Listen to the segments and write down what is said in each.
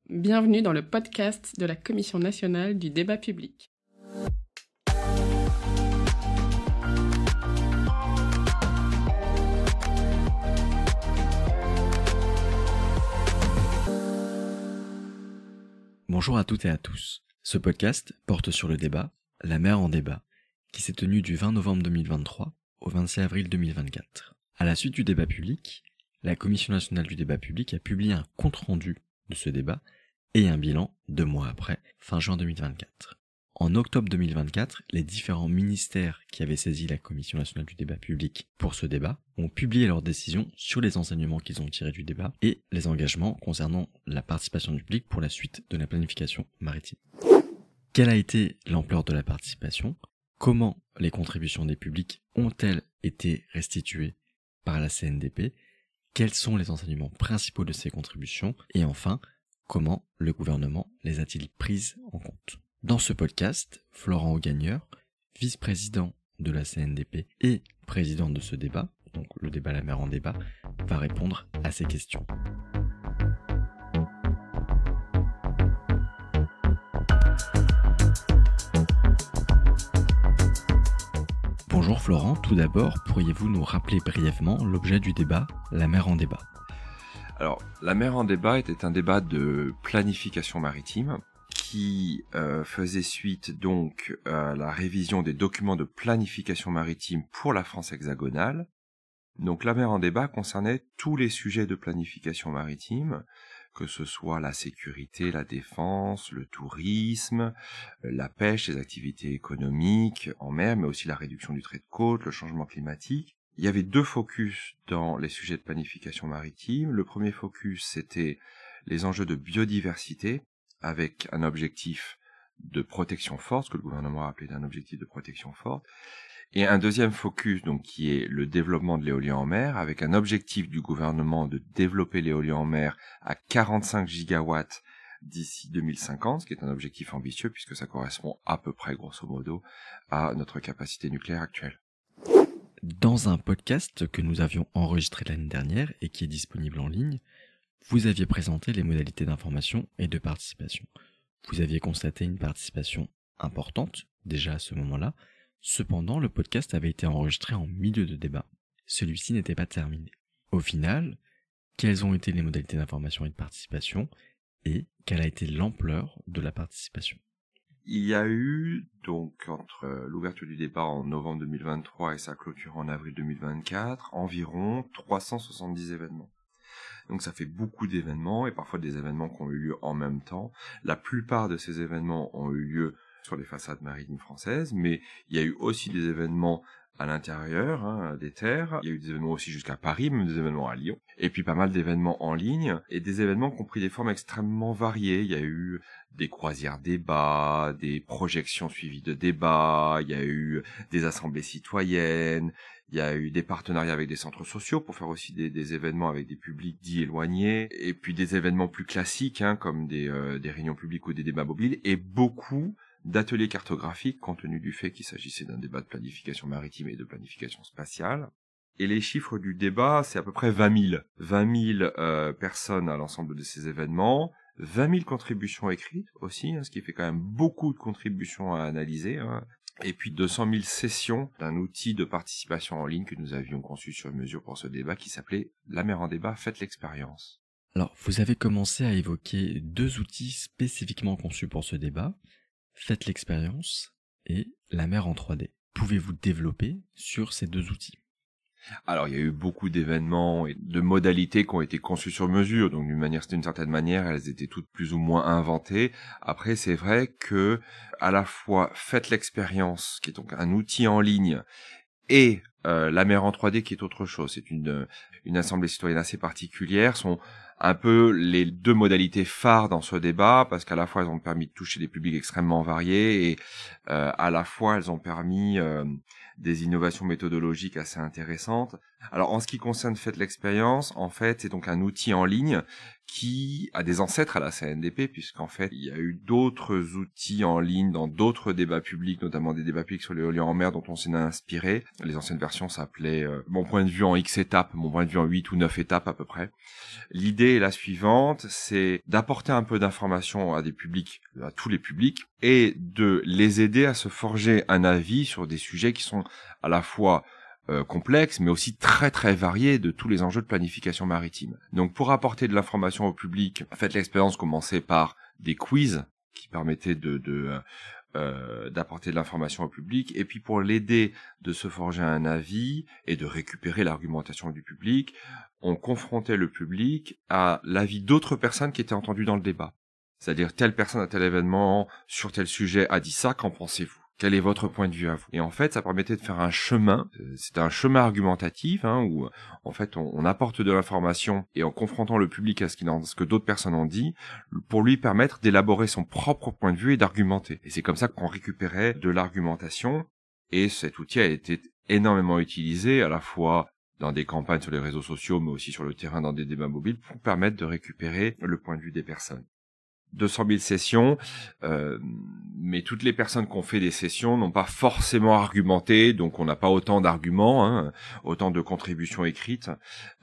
Bienvenue dans le podcast de la Commission nationale du débat public. Bonjour à toutes et à tous. Ce podcast porte sur le débat « La mer en débat » qui s'est tenu du 20 novembre 2023 au 26 avril 2024. À la suite du débat public, la Commission nationale du débat public a publié un compte-rendu de ce débat et un bilan 2 mois après, fin juin 2024. En octobre 2024, les différents ministères qui avaient saisi la Commission nationale du débat public pour ce débat ont publié leurs décisions sur les enseignements qu'ils ont tirés du débat et les engagements concernant la participation du public pour la suite de la planification maritime. Quelle a été l'ampleur de la participation ? Comment les contributions des publics ont-elles été restituées par la CNDP ? Quels sont les enseignements principaux de ces contributions ? Et enfin, comment le gouvernement les a-t-il prises en compte ? Dans ce podcast, Florent Augagneur, vice-président de la CNDP et président de ce débat, donc le débat La mer en débat, va répondre à ces questions. Bonjour Florent, tout d'abord, pourriez-vous nous rappeler brièvement l'objet du débat La mer en débat ? Alors, La mer en débat était un débat de planification maritime qui faisait suite donc à la révision des documents de planification maritime pour la France hexagonale. Donc la mer en débat concernait tous les sujets de planification maritime, que ce soit la sécurité, la défense, le tourisme, la pêche, les activités économiques en mer, mais aussi la réduction du trait de côte, le changement climatique. Il y avait 2 focus dans les sujets de planification maritime. Le premier focus, c'était les enjeux de biodiversité, avec un objectif de protection forte, ce que le gouvernement a appelé un objectif de protection forte, et un deuxième focus, donc, qui est le développement de l'éolien en mer, avec un objectif du gouvernement de développer l'éolien en mer à 45 gigawatts d'ici 2050, ce qui est un objectif ambitieux, puisque ça correspond à peu près, grosso modo, à notre capacité nucléaire actuelle. Dans un podcast que nous avions enregistré l'année dernière et qui est disponible en ligne, vous aviez présenté les modalités d'information et de participation. Vous aviez constaté une participation importante, déjà à ce moment-là. Cependant, le podcast avait été enregistré en milieu de débat. Celui-ci n'était pas terminé. Au final, quelles ont été les modalités d'information et de participation et quelle a été l'ampleur de la participation ? Il y a eu, donc, entre l'ouverture du débat en novembre 2023 et sa clôture en avril 2024, environ 370 événements. Donc ça fait beaucoup d'événements, et parfois des événements qui ont eu lieu en même temps. La plupart de ces événements ont eu lieu sur les façades maritimes françaises, mais il y a eu aussi des événements à l'intérieur des terres. Il y a eu des événements aussi jusqu'à Paris, même des événements à Lyon. Et puis pas mal d'événements en ligne, et des événements qui ont pris des formes extrêmement variées. Il y a eu des croisières débats, des projections suivies de débats, il y a eu des assemblées citoyennes, il y a eu des partenariats avec des centres sociaux pour faire aussi des événements avec des publics dits éloignés, et puis des événements plus classiques, comme des réunions publiques ou des débats mobiles, et beaucoup d'ateliers cartographiques, compte tenu du fait qu'il s'agissait d'un débat de planification maritime et de planification spatiale. Et les chiffres du débat, c'est à peu près 20 000. 20 000 personnes à l'ensemble de ces événements, 20 000 contributions écrites aussi, ce qui fait quand même beaucoup de contributions à analyser, et puis 200 000 sessions d'un outil de participation en ligne que nous avions conçu sur mesure pour ce débat qui s'appelait « La mer en débat, faites l'expérience ». Alors, vous avez commencé à évoquer 2 outils spécifiquement conçus pour ce débat, Faites l'expérience et La mer en 3D. Pouvez-vous développer sur ces 2 outils ? Alors, il y a eu beaucoup d'événements et de modalités qui ont été conçues sur mesure, donc d'une certaine manière, elles étaient toutes plus ou moins inventées. Après, c'est vrai que, à la fois, Faites l'expérience, qui est donc un outil en ligne, et La mer en 3D, qui est autre chose. C'est une assemblée citoyenne assez particulière, sont un peu les 2 modalités phares dans ce débat, parce qu'à la fois elles ont permis de toucher des publics extrêmement variés, et à la fois elles ont permis des innovations méthodologiques assez intéressantes. Alors, en ce qui concerne Faites l'expérience, en fait, c'est donc un outil en ligne qui a des ancêtres à la CNDP, puisqu'en fait, il y a eu d'autres outils en ligne dans d'autres débats publics, notamment des débats publics sur l'éolien en mer dont on s'en a inspiré. Les anciennes versions s'appelaient Mon point de vue en X étapes, Mon point de vue en 8 ou 9 étapes à peu près. L'idée est la suivante, c'est d'apporter un peu d'informations à des publics, à tous les publics, et de les aider à se forger un avis sur des sujets qui sont à la fois complexes, mais aussi très très variés de tous les enjeux de planification maritime. Donc pour apporter de l'information au public, Faites l'expérience commençait par des quiz qui permettaient d'apporter de l'information au public, et puis pour l'aider de se forger un avis et de récupérer l'argumentation du public, on confrontait le public à l'avis d'autres personnes qui étaient entendues dans le débat. C'est-à-dire, telle personne à tel événement, sur tel sujet, a dit ça, qu'en pensez-vous ? Quel est votre point de vue à vous ? Et en fait, ça permettait de faire un chemin, c'était un chemin argumentatif, où en fait on apporte de l'information et en confrontant le public à ce que d'autres personnes ont dit, pour lui permettre d'élaborer son propre point de vue et d'argumenter. Et c'est comme ça qu'on récupérait de l'argumentation, et cet outil a été énormément utilisé, à la fois dans des campagnes sur les réseaux sociaux, mais aussi sur le terrain dans des débats mobiles, pour permettre de récupérer le point de vue des personnes. 200 000 sessions, mais toutes les personnes qui ont fait des sessions n'ont pas forcément argumenté, donc on n'a pas autant d'arguments, autant de contributions écrites,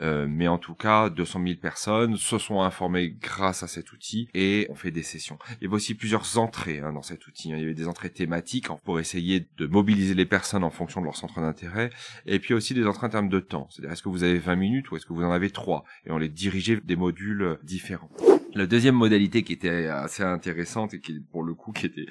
mais en tout cas 200 000 personnes se sont informées grâce à cet outil et ont fait des sessions. Il y avait aussi plusieurs entrées dans cet outil, il y avait des entrées thématiques pour essayer de mobiliser les personnes en fonction de leur centre d'intérêt, et puis aussi des entrées en termes de temps, c'est-à-dire est-ce que vous avez 20 minutes ou est-ce que vous en avez 3, et on les dirigeait des modules différents. La deuxième modalité qui était assez intéressante et qui était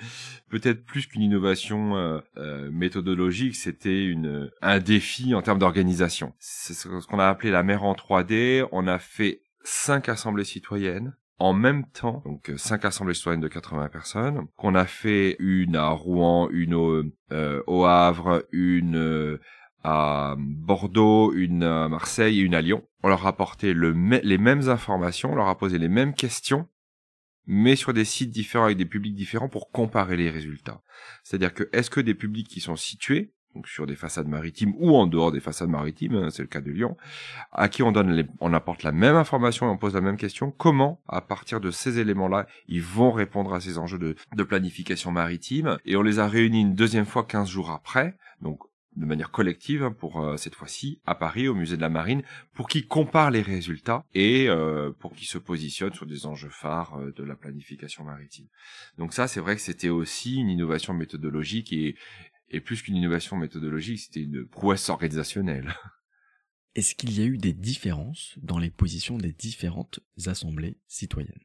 peut-être plus qu'une innovation méthodologique, c'était un défi en termes d'organisation. C'est ce qu'on a appelé la mer en 3D. On a fait 5 assemblées citoyennes en même temps, donc 5 assemblées citoyennes de 80 personnes, qu'on a fait une à Rouen, une au Havre, une à Bordeaux, une à Marseille et une à Lyon. On leur a apporté les mêmes informations, on leur a posé les mêmes questions, mais sur des sites différents avec des publics différents pour comparer les résultats. C'est-à-dire que est-ce que des publics qui sont situés, donc sur des façades maritimes ou en dehors des façades maritimes, c'est le cas de Lyon, à qui on apporte la même information et on pose la même question, comment, à partir de ces éléments-là, ils vont répondre à ces enjeux de planification maritime, et on les a réunis une deuxième fois 15 jours après, donc de manière collective, pour cette fois-ci, à Paris, au musée de la Marine, pour qu'ils comparent les résultats et pour qu'ils se positionnent sur des enjeux phares de la planification maritime. Donc ça, c'est vrai que c'était aussi une innovation méthodologique et plus qu'une innovation méthodologique, c'était une prouesse organisationnelle. Est-ce qu'il y a eu des différences dans les positions des différentes assemblées citoyennes ?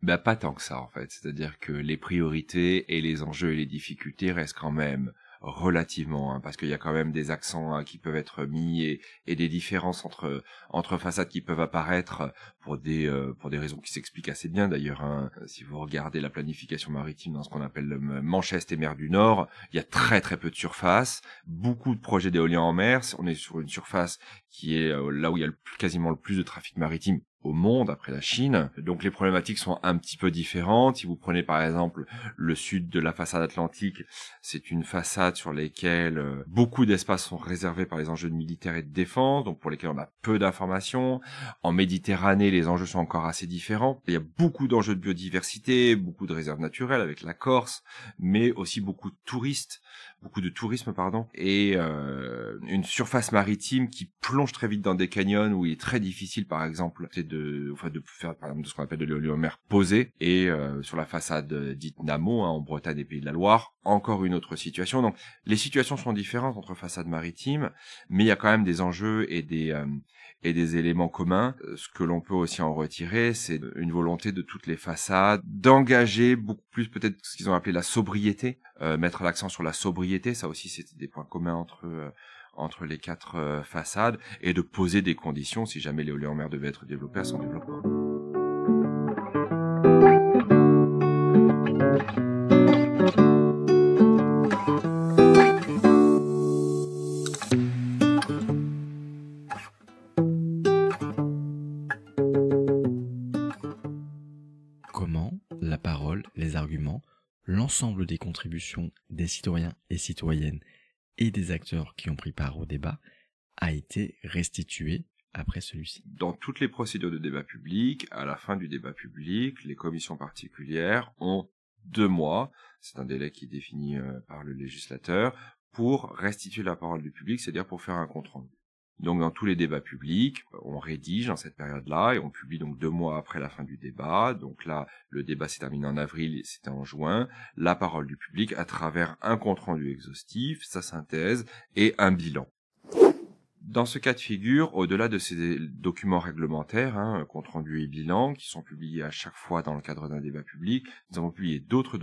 Pas tant que ça, en fait. C'est-à-dire que les priorités et les enjeux et les difficultés restent quand même relativement, parce qu'il y a quand même des accents qui peuvent être mis et des différences entre façades qui peuvent apparaître pour des raisons qui s'expliquent assez bien d'ailleurs. Si vous regardez la planification maritime dans ce qu'on appelle le Manche-Est et mer du Nord, il y a très très peu de surface, beaucoup de projets d'éolien en mer, on est sur une surface qui est là où il y a quasiment le plus de trafic maritime au monde après la Chine. Donc les problématiques sont un petit peu différentes. Si vous prenez par exemple le sud de la façade atlantique, c'est une façade sur laquelle beaucoup d'espaces sont réservés par les enjeux de militaire et de défense, donc pour lesquels on a peu d'informations. En Méditerranée, les enjeux sont encore assez différents. Il y a beaucoup d'enjeux de biodiversité, beaucoup de réserves naturelles avec la Corse, mais aussi beaucoup de tourisme, et une surface maritime qui plonge très vite dans des canyons où il est très difficile, par exemple, de faire par exemple de ce qu'on appelle de l'éolien en mer posé, et sur la façade dite Namo, en Bretagne et Pays de la Loire, encore une autre situation. Donc les situations sont différentes entre façades maritimes, mais il y a quand même des enjeux et des éléments communs. Ce que l'on peut aussi en retirer, c'est une volonté de toutes les façades d'engager beaucoup plus peut-être ce qu'ils ont appelé la sobriété, mettre l'accent sur la sobriété, ça aussi c'était des points communs entre les 4 façades, et de poser des conditions si jamais l'éolien en mer devait être développé à son développement. Comment la parole, les arguments, l'ensemble des contributions des citoyens et citoyennes et des acteurs qui ont pris part au débat a été restitué après celui-ci? Dans toutes les procédures de débat public, à la fin du débat public, les commissions particulières ont 2 mois, c'est un délai qui est défini par le législateur, pour restituer la parole du public, c'est-à-dire pour faire un compte-rendu. Donc dans tous les débats publics, on rédige dans cette période-là et on publie donc 2 mois après la fin du débat. Donc là, le débat s'est terminé en avril et c'était en juin. La parole du public à travers un compte-rendu exhaustif, sa synthèse et un bilan. Dans ce cas de figure, au-delà de ces documents réglementaires, compte rendu et bilan, qui sont publiés à chaque fois dans le cadre d'un débat public, nous avons publié deux autres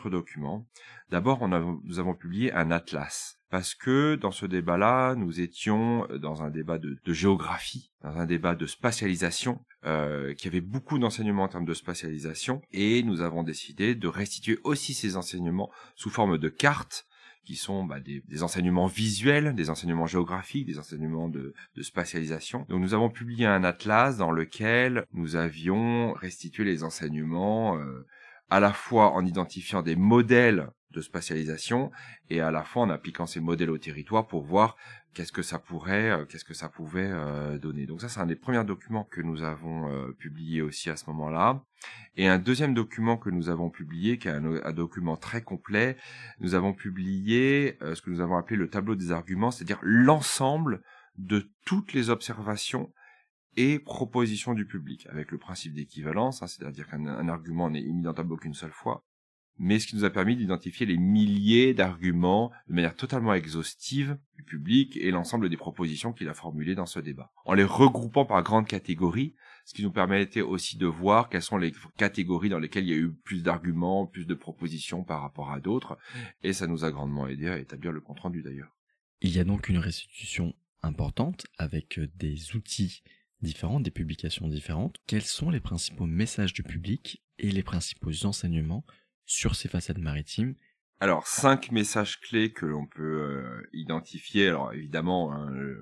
documents. D'abord, nous avons publié un atlas, parce que dans ce débat-là, nous étions dans un débat de géographie, dans un débat de spatialisation, qui avait beaucoup d'enseignements en termes de spatialisation, et nous avons décidé de restituer aussi ces enseignements sous forme de cartes, qui sont des enseignements visuels, des enseignements géographiques, des enseignements de spatialisation. Donc nous avons publié un atlas dans lequel nous avions restitué les enseignements à la fois en identifiant des modèles de spatialisation et à la fois en appliquant ces modèles au territoire pour voir qu'est-ce que ça pouvait donner. Donc ça, c'est un des premiers documents que nous avons publié aussi à ce moment-là. Et un deuxième document que nous avons publié, qui est un document très complet, nous avons publié ce que nous avons appelé le tableau des arguments, c'est-à-dire l'ensemble de toutes les observations et propositions du public, avec le principe d'équivalence, c'est-à-dire qu'un argument n'est émis dans le tableau qu'une seule fois, mais ce qui nous a permis d'identifier les milliers d'arguments de manière totalement exhaustive du public et l'ensemble des propositions qu'il a formulées dans ce débat. En les regroupant par grandes catégories, ce qui nous permettait aussi de voir quelles sont les catégories dans lesquelles il y a eu plus d'arguments, plus de propositions par rapport à d'autres, et ça nous a grandement aidé à établir le compte-rendu d'ailleurs. Il y a donc une restitution importante avec des outils différents, des publications différentes. Quels sont les principaux messages du public et les principaux enseignements sur ces façades maritimes? Alors, 5 messages clés que l'on peut identifier. Alors, évidemment,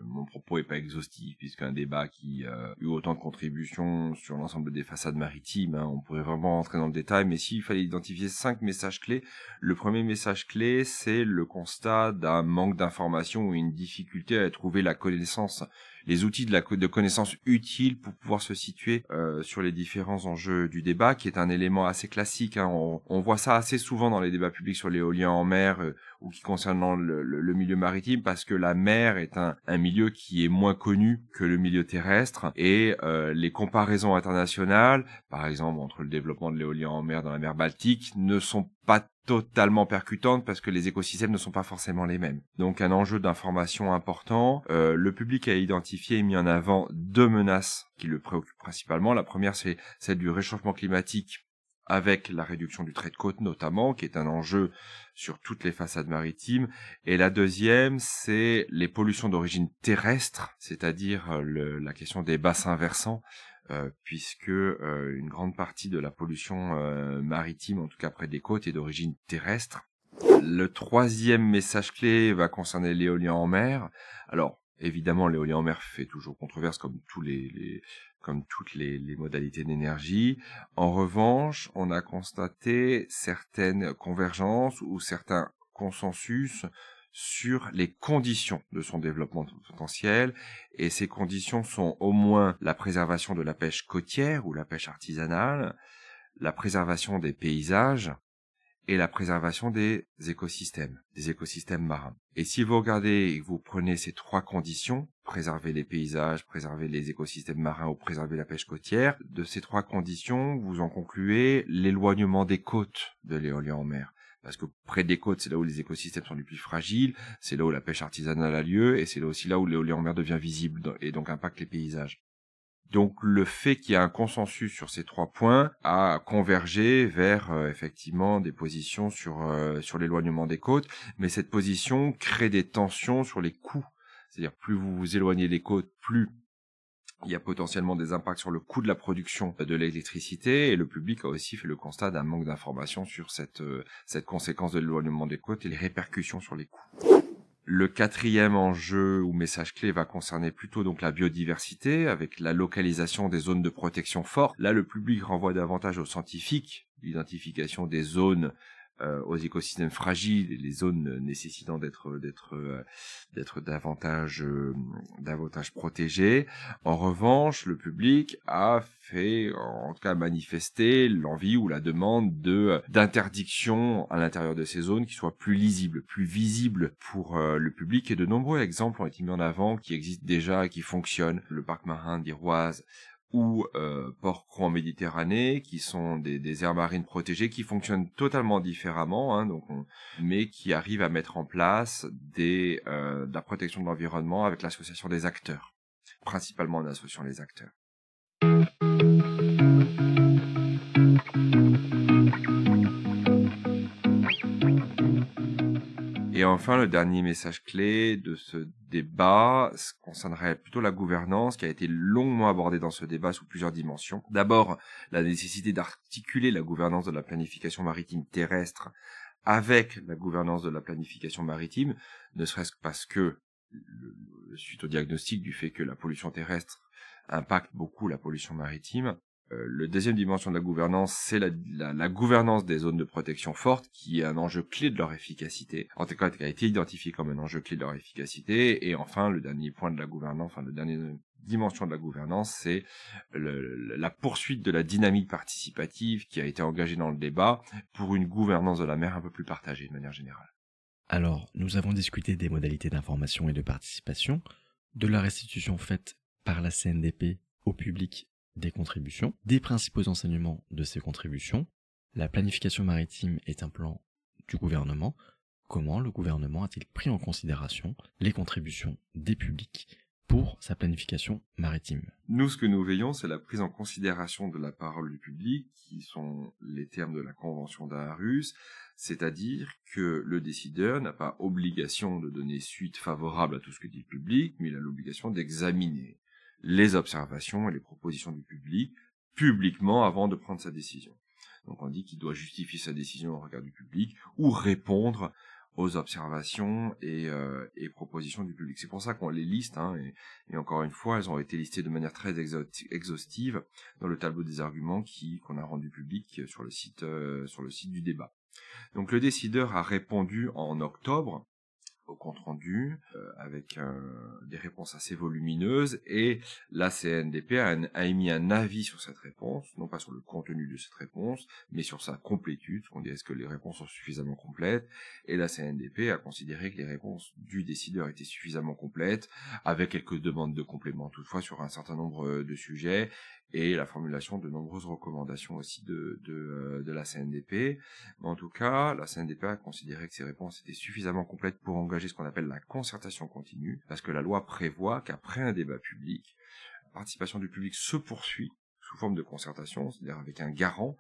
mon propos est pas exhaustif, puisqu'un débat qui a eu autant de contributions sur l'ensemble des façades maritimes, on pourrait vraiment rentrer dans le détail, mais s'il fallait identifier 5 messages clés, le premier message clé, c'est le constat d'un manque d'information ou une difficulté à trouver la connaissance, les outils de connaissance utiles pour pouvoir se situer sur les différents enjeux du débat, qui est un élément assez classique. On voit ça assez souvent dans les débats publics sur l'éolien en mer ou qui concernent le milieu maritime, parce que la mer est un milieu qui est moins connu que le milieu terrestre, et les comparaisons internationales, par exemple entre le développement de l'éolien en mer dans la mer Baltique, ne sont pas totalement percutantes parce que les écosystèmes ne sont pas forcément les mêmes. Donc un enjeu d'information important. Le public a identifié et mis en avant 2 menaces qui le préoccupent principalement. La première, c'est celle du réchauffement climatique, avec la réduction du trait de côte notamment, qui est un enjeu sur toutes les façades maritimes. Et la deuxième, c'est les pollutions d'origine terrestre, c'est-à-dire la question des bassins versants, puisque une grande partie de la pollution maritime, en tout cas près des côtes, est d'origine terrestre. Le troisième message clé va concerner l'éolien en mer. Alors, évidemment, l'éolien en mer fait toujours controverse comme toutes les modalités d'énergie. En revanche, on a constaté certaines convergences ou certains consensus sur les conditions de son développement potentiel, et ces conditions sont au moins la préservation de la pêche côtière ou la pêche artisanale, la préservation des paysages et la préservation des écosystèmes marins. Et si vous regardez et que vous prenez ces 3 conditions, préserver les paysages, préserver les écosystèmes marins ou préserver la pêche côtière, de ces 3 conditions, vous en concluez l'éloignement des côtes de l'éolien en mer. Parce que près des côtes, c'est là où les écosystèmes sont les plus fragiles, c'est là où la pêche artisanale a lieu, et c'est là aussi là où l'éolien en mer devient visible et donc impacte les paysages. Donc le fait qu'il y a un consensus sur ces 3 points a convergé vers effectivement des positions sur l'éloignement des côtes, mais cette position crée des tensions sur les coûts. C'est-à-dire plus vous vous éloignez des côtes, plus il y a potentiellement des impacts sur le coût de la production de l'électricité, et le public a aussi fait le constat d'un manque d'information sur cette conséquence de l'éloignement des côtes et les répercussions sur les coûts. Le 4e enjeu ou message clé va concerner plutôt donc la biodiversité, avec la localisation des zones de protection fortes. Là, le public renvoie davantage aux scientifiques, l'identification des zones aux écosystèmes fragiles et les zones nécessitant d'être davantage protégées. En revanche, le public a fait, en tout cas manifesté, l'envie ou la demande d'interdiction à l'intérieur de ces zones qui soient plus lisibles, plus visibles pour le public. Et de nombreux exemples ont été mis en avant qui existent déjà et qui fonctionnent. Le parc marin d'Iroise ou Port-Cros en Méditerranée, qui sont des aires marines protégées, qui fonctionnent totalement différemment, hein, mais qui arrivent à mettre en place de la protection de l'environnement avec l'association des acteurs, principalement en associant les acteurs. Et enfin, le dernier message clé de ce débat concernerait plutôt la gouvernance, qui a été longuement abordée dans ce débat sous plusieurs dimensions. D'abord, la nécessité d'articuler la gouvernance de la planification maritime terrestre avec la gouvernance de la planification maritime, ne serait-ce que parce que, suite au diagnostic du fait que la pollution terrestre impacte beaucoup la pollution maritime, le deuxième dimension de la gouvernance, c'est la gouvernance des zones de protection forte, qui est un enjeu clé de leur efficacité, en tout cas qui a été identifié comme un enjeu clé de leur efficacité. Et enfin, le dernier point de la gouvernance, enfin, la dernière dimension de la gouvernance, c'est la poursuite de la dynamique participative qui a été engagée dans le débat pour une gouvernance de la mer un peu plus partagée de manière générale. Alors, nous avons discuté des modalités d'information et de participation, de la restitution faite par la CNDP au public des contributions, des principaux enseignements de ces contributions. La planification maritime est un plan du gouvernement. Comment le gouvernement a-t-il pris en considération les contributions des publics pour sa planification maritime? Nous, ce que nous veillons, c'est la prise en considération de la parole du public, qui sont les termes de la Convention d'Aarhus, c'est-à-dire que le décideur n'a pas obligation de donner suite favorable à tout ce que dit le public, mais il a l'obligation d'examiner les observations et les propositions du public publiquement avant de prendre sa décision. Donc on dit qu'il doit justifier sa décision au regard du public ou répondre aux observations et propositions du public. C'est pour ça qu'on les liste, hein, et encore une fois, elles ont été listées de manière très exhaustive dans le tableau des arguments qu'on a rendu public sur le site du débat. Donc le décideur a répondu en octobre au compte-rendu, avec des réponses assez volumineuses, et la CNDP a émis un avis sur cette réponse, non pas sur le contenu de cette réponse, mais sur sa complétude, on dit est-ce que les réponses sont suffisamment complètes, et la CNDP a considéré que les réponses du décideur étaient suffisamment complètes, avec quelques demandes de compléments toutefois sur un certain nombre de sujets, et la formulation de nombreuses recommandations aussi de la CNDP. Mais en tout cas, la CNDP a considéré que ces réponses étaient suffisamment complètes pour engager ce qu'on appelle la concertation continue, parce que la loi prévoit qu'après un débat public, la participation du public se poursuit sous forme de concertation, c'est-à-dire avec un garant,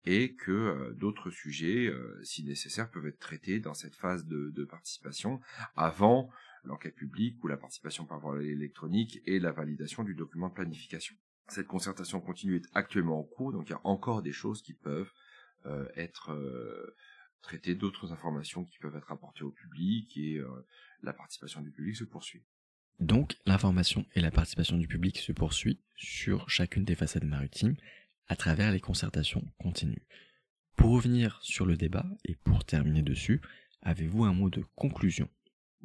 et que d'autres sujets, si nécessaire, peuvent être traités dans cette phase de participation avant l'enquête publique ou la participation par voie électronique et la validation du document de planification. Cette concertation continue est actuellement en cours, donc il y a encore des choses qui peuvent être traitées, d'autres informations qui peuvent être apportées au public, et la participation du public se poursuit. Donc, l'information et la participation du public se poursuit sur chacune des façades maritimes à travers les concertations continues. Pour revenir sur le débat et pour terminer dessus, avez-vous un mot de conclusion?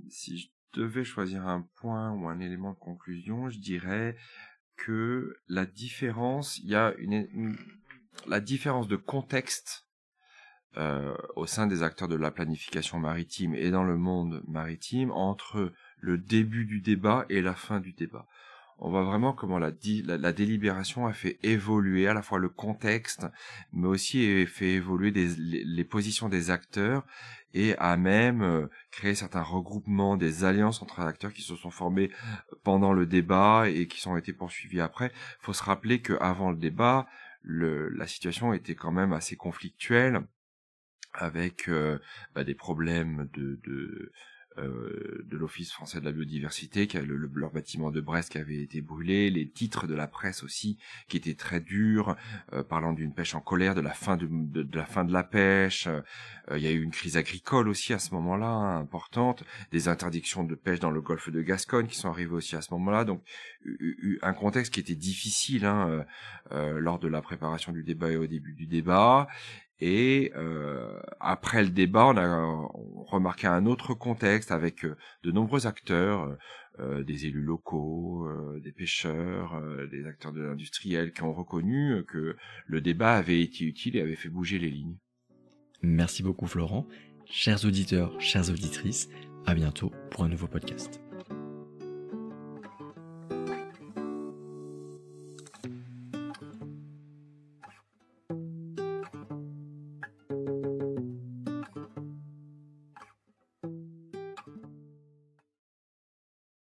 Si je devais choisir un point ou un élément de conclusion, je dirais que la différence, il y a la différence de contexte au sein des acteurs de la planification maritime et dans le monde maritime entre le début du débat et la fin du débat. On voit vraiment comment la délibération a fait évoluer à la fois le contexte, mais aussi fait évoluer les positions des acteurs, et a même créé certains regroupements, des alliances entre acteurs qui se sont formés pendant le débat et qui ont été poursuivis après. Il faut se rappeler qu'avant le débat, la situation était quand même assez conflictuelle, avec des problèmes de l'Office français de la biodiversité, leur bâtiment de Brest qui avait été brûlé, les titres de la presse aussi qui étaient très durs, parlant d'une pêche en colère, de la fin de la pêche. Il y a eu une crise agricole aussi à ce moment-là, hein, importante, des interdictions de pêche dans le golfe de Gascogne qui sont arrivées aussi à ce moment-là, donc un contexte qui était difficile, hein, lors de la préparation du débat et au début du débat. Et après le débat, on a remarqué un autre contexte avec de nombreux acteurs, des élus locaux, des pêcheurs, des acteurs de l'industriel qui ont reconnu que le débat avait été utile et avait fait bouger les lignes. Merci beaucoup Florent. Chers auditeurs, chères auditrices, à bientôt pour un nouveau podcast.